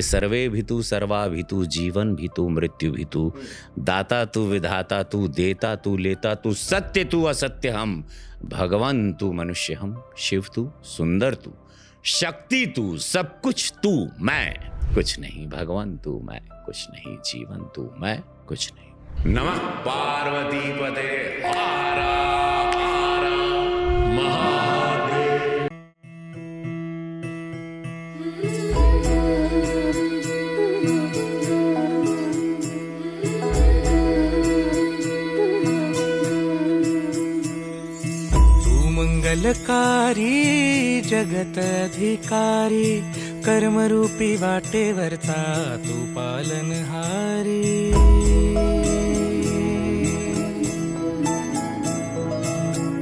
कि सर्वे भितु सर्वा भितु जीवन भितु मृत्यु भितु, दाता तू विधाता तू देता तू लेता तू, सत्य तू असत्य हम, भगवान तू मनुष्य हम, शिव तू सुंदर तू, शक्ति तू, सब कुछ तू, मैं कुछ नहीं, भगवान तू मैं कुछ नहीं, जीवन तू मैं कुछ नहीं। नमः पार्वती पते हर हर महादेव। तू मंगलकारी जगत अधिकारी, कर्मरूपी वाटेवरचा तू पालनहारी।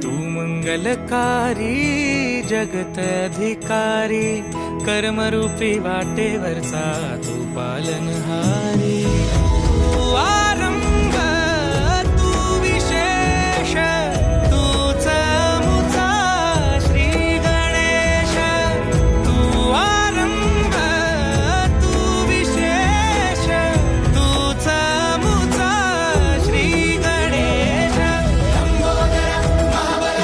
तू मंगलकारी जगत अधिकारी, कर्मरूपी वाटेवरचा तू पालनहारी। तू आरंभ तू विशेष, तूच मुचा श्री गणेश। तू आरंभ तू विशेष, तूच मुचा श्री गणेश। लंबोदर महाबल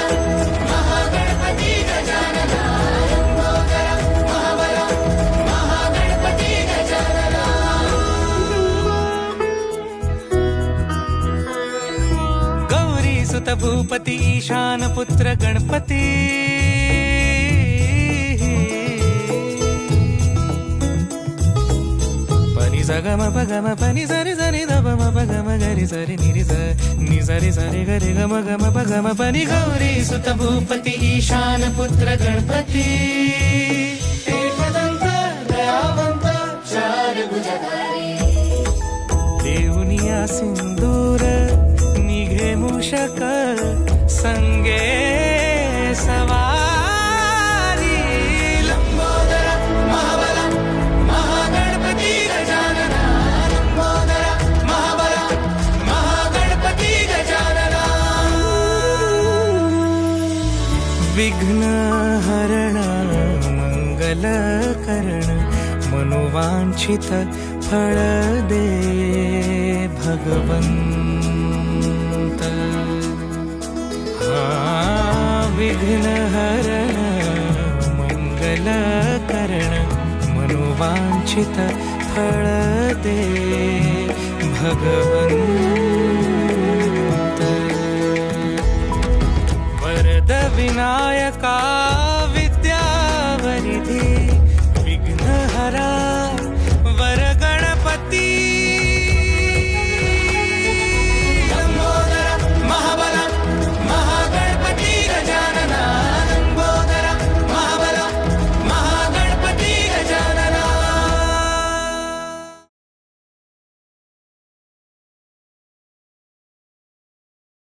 महागणपती गजानना, लंबोदर महाबल महागणपती गजानना। गौरी सुत भूपती ईशान पुत्र गणपती, पनी सगम पगम पनी सरि सरि ध म पगम गरि सरि निरि स नि सरि सरि गरि गम गम पगम पनी। गौरी सुत भूपती ईशान पुत्र गणपती, एकदंत दयावंत चार भुजधारी। देऊनिया सिंदूर निघे मूषक, संगे सवारी। लंबोदर महाबल महागणपती गजानना, लंबोदर महाबल महागणपती गजानना। विघ्न हरण मंगल करण, मनोवांछित फळ दे भगवंत। विघ्न हरण मंगल करण, मनोवांछित फळ दे भगवंत। वरद विनायका